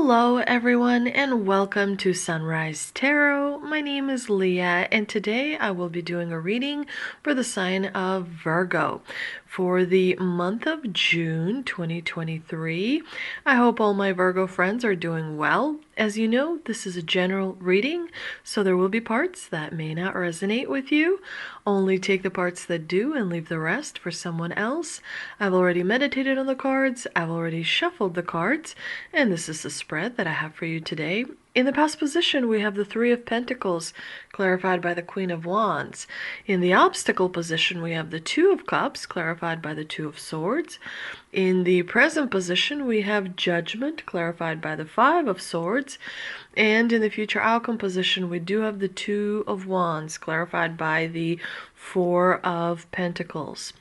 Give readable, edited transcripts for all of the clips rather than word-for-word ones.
Hello everyone and welcome to Sunrise Tarot. My name is Leah and today I will be doing a reading for the sign of Virgo for the month of June 2023. I hope all my Virgo friends are doing well. As you know, this is a general reading, so there will be parts that may not resonate with you. Only take the parts that do and leave the rest for someone else. I've already meditated on the cards, I've already shuffled the cards, and this is the spread that I have for you today. In the past position, we have the Three of Pentacles, clarified by the Queen of Wands. In the obstacle position, we have the Two of Cups, clarified by the Two of Swords. In the present position, we have Judgment, clarified by the Five of Swords. And in the future outcome position, we do have the Two of Wands, clarified by the Four of Pentacles.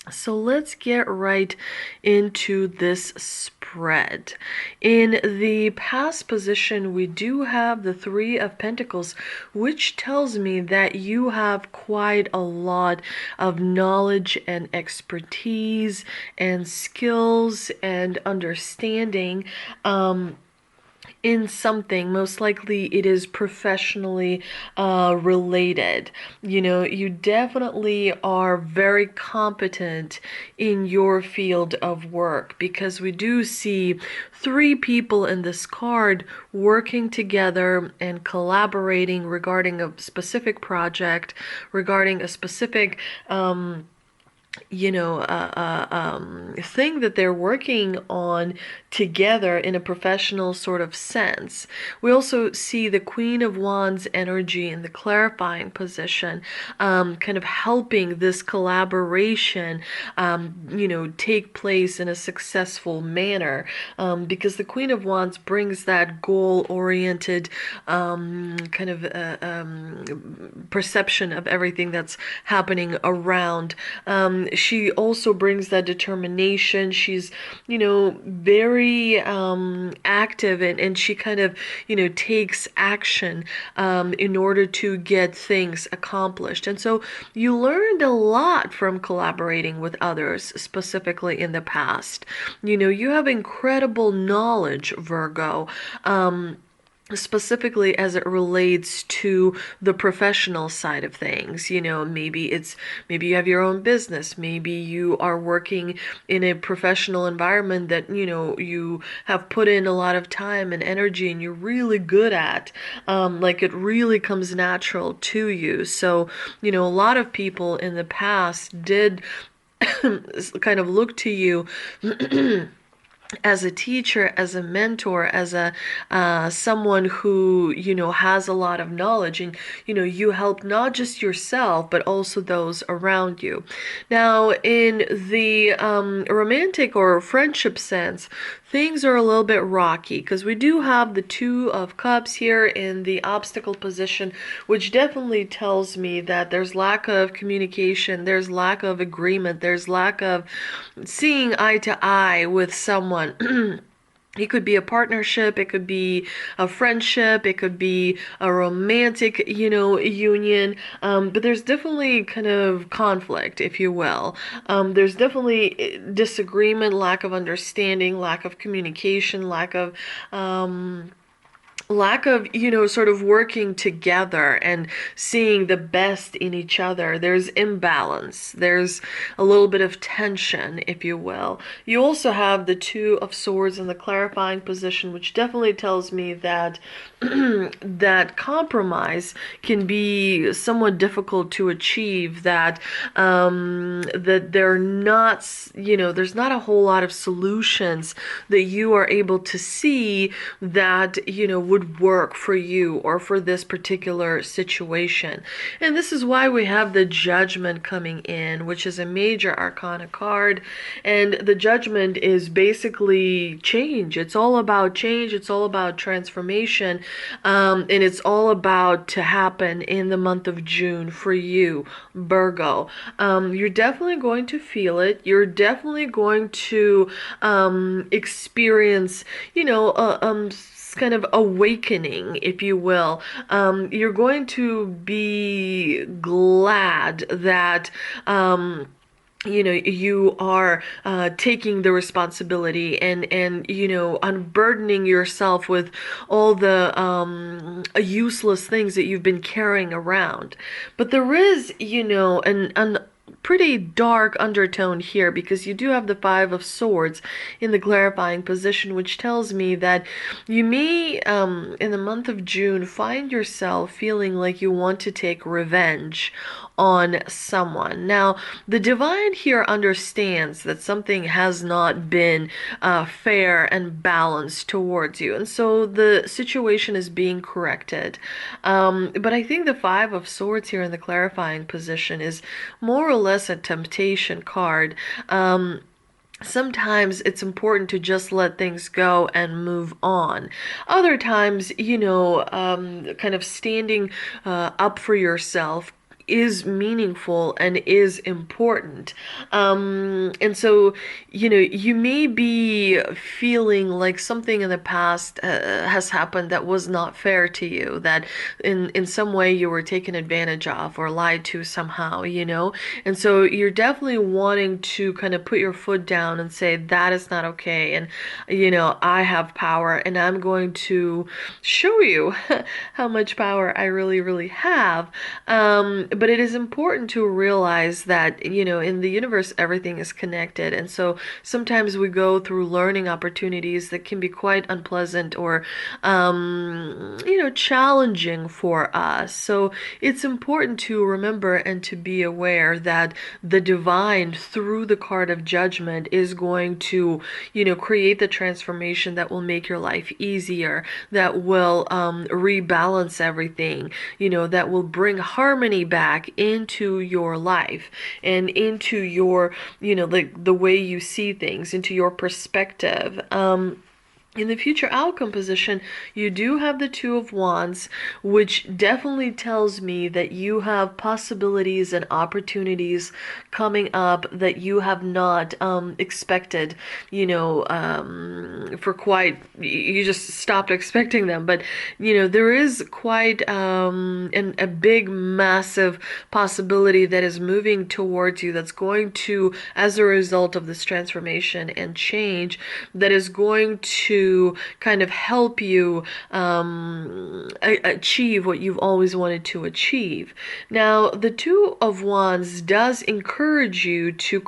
So let's get right into this spread. In the past position, we do have the Three of Pentacles, which tells me that you have quite a lot of knowledge and expertise and skills and understanding in something. Most likely it is professionally related. You know, you definitely are very competent in your field of work, because we do see three people in this card working together and collaborating regarding a specific project, regarding a specific thing that they're working on together in a professional sort of sense. We also see the Queen of Wands energy in the clarifying position, kind of helping this collaboration, take place in a successful manner, because the Queen of Wands brings that goal-oriented perception of everything that's happening around. She also brings that determination. She's, very active, and she kind of, takes action in order to get things accomplished. And so you learned a lot from collaborating with others, specifically in the past. You have incredible knowledge, Virgo. Specifically as it relates to the professional side of things. Maybe you have your own business, maybe you are working in a professional environment that you have put in a lot of time and energy and you're really good at, like it really comes natural to you. So a lot of people in the past did kind of look to you as a teacher, as a mentor, as a someone who has a lot of knowledge, and you help not just yourself but also those around you. Now, in the romantic or friendship sense, things are a little bit rocky, because we do have the Two of Cups here in the obstacle position, which definitely tells me that there's lack of communication, there's lack of agreement, there's lack of seeing eye to eye with someone. It could be a partnership, it could be a friendship, it could be a romantic, union, but there's definitely kind of conflict, if you will. There's definitely disagreement, lack of understanding, lack of communication, lack of sort of working together and seeing the best in each other. There's imbalance. There's a little bit of tension, if you will. You also have the Two of Swords in the clarifying position, which definitely tells me that that compromise can be somewhat difficult to achieve, that that there's not a whole lot of solutions that you are able to see that would work for you or for this particular situation. And this is why we have the Judgment coming in, which is a major arcana card. And the Judgment is basically change. It's all about change. It's all about transformation. And it's all about to happen in the month of June for you, Virgo. You're definitely going to feel it. You're definitely going to experience, kind of awakening, if you will. You're going to be glad that you are taking the responsibility and unburdening yourself with all the useless things that you've been carrying around. But there is an pretty dark undertone here, because you do have the Five of Swords in the clarifying position, which tells me that you may in the month of June find yourself feeling like you want to take revenge on someone. Now, the divine here understands that something has not been fair and balanced towards you, and so the situation is being corrected. But I think the Five of Swords here in the clarifying position is more or less a temptation card. Sometimes it's important to just let things go and move on. Other times, kind of standing up for yourself is meaningful and is important. And so, you may be feeling like something in the past has happened that was not fair to you, that in some way you were taken advantage of or lied to somehow, And so you're definitely wanting to kind of put your foot down and say, that is not okay. And, I have power and I'm going to show you how much power I really, really have. But it is important to realize that, in the universe, everything is connected. And so sometimes we go through learning opportunities that can be quite unpleasant or, challenging for us. So it's important to remember and to be aware that the divine, through the card of judgment, is going to, create the transformation that will make your life easier, that will rebalance everything, that will bring harmony back into your life and into your, the way you see things, into your perspective. In the future outcome position, you do have the Two of Wands, which definitely tells me that you have possibilities and opportunities coming up that you have not expected, for quite, you just stopped expecting them. But, there is quite a big, massive possibility that is moving towards you, that's going to, as a result of this transformation and change, that is going to kind of help you achieve what you've always wanted to achieve. Now, the Two of Wands does encourage you to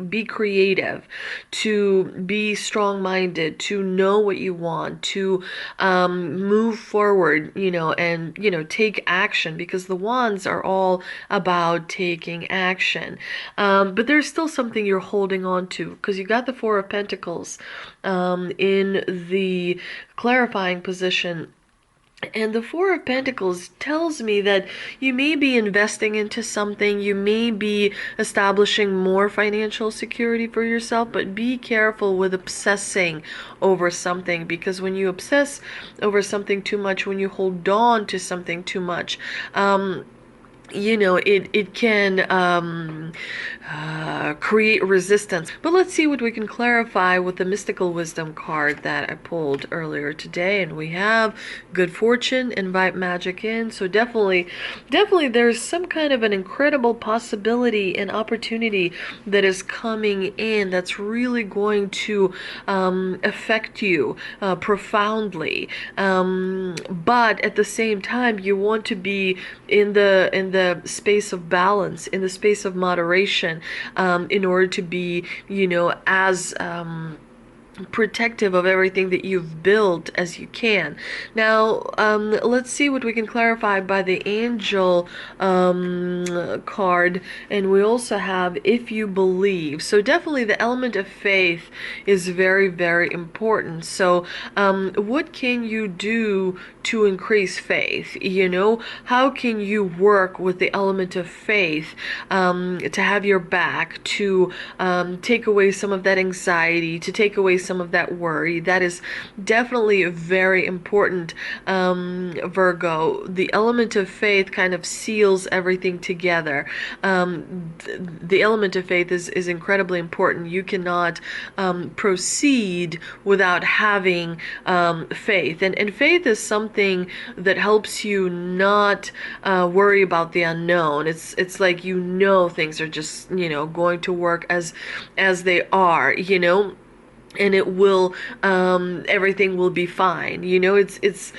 be creative, to be strong-minded, to know what you want, to move forward, and take action, because the Wands are all about taking action. But there's still something you're holding on to, because you got the Four of Pentacles in the clarifying position. And the Four of Pentacles tells me that you may be investing into something, you may be establishing more financial security for yourself, but be careful with obsessing over something, because when you obsess over something too much, when you hold on to something too much, it can create resistance. But let's see what we can clarify with the Mystical Wisdom card that I pulled earlier today. And we have good fortune, invite magic in. So definitely there's some kind of an incredible possibility and opportunity that is coming in that's really going to affect you profoundly. But at the same time, you want to be in the space of balance, in the space of moderation, in order to be, as protective of everything that you've built as you can. Now, let's see what we can clarify by the Angel card. And we also have if you believe. So definitely the element of faith is very, very important. So what can you do to increase faith? How can you work with the element of faith to have your back, to take away some of that anxiety, to take away some some of that worry. That is definitely very important, Virgo. The element of faith kind of seals everything together. The element of faith is incredibly important. You cannot proceed without having faith. And faith is something that helps you not worry about the unknown. It's like, you know, things are just, you know, going to work as they are, you know, and it will, everything will be fine. You know, it's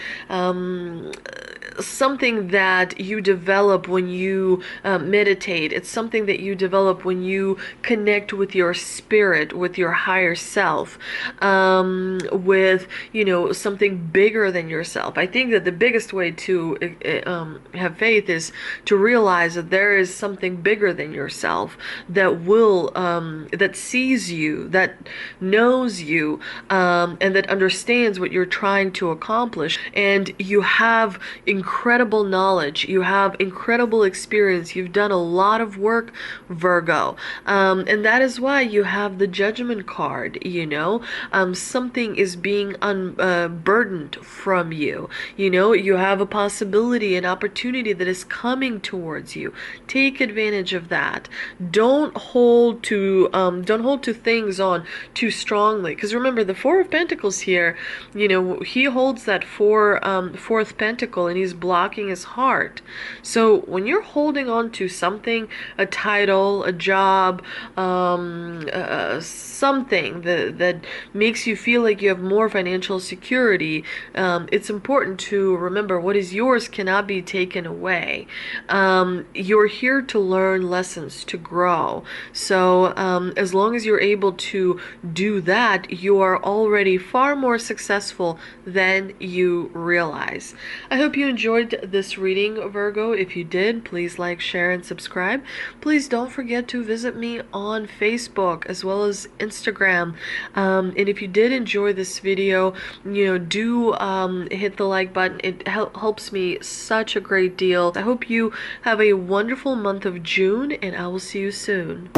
something that you develop when you meditate. It's something that you develop when you connect with your spirit, with your higher self, with, you know, something bigger than yourself. I think that the biggest way to have faith is to realize that there is something bigger than yourself that will, that sees you, that knows you, and that understands what you're trying to accomplish. And you have incredible knowledge, you have incredible experience, you've done a lot of work, Virgo, and that is why you have the Judgment card. You know, something is being unburdened from you. You know, you have a possibility, an opportunity that is coming towards you. Take advantage of that. Don't hold to things on too strongly, because remember, the Four of Pentacles here, you know, he holds that fourth pentacle, and he's blocking his heart. So when you're holding on to something, a title, a job, something that makes you feel like you have more financial security, it's important to remember what is yours cannot be taken away. You're here to learn lessons, to grow. So as long as you're able to do that, you are already far more successful than you realize. I hope you enjoyed this reading, Virgo. If you did, please like, share, and subscribe. Please don't forget to visit me on Facebook as well as Instagram. And if you did enjoy this video, you know, do hit the like button. It helps me such a great deal. I hope you have a wonderful month of June, and I will see you soon.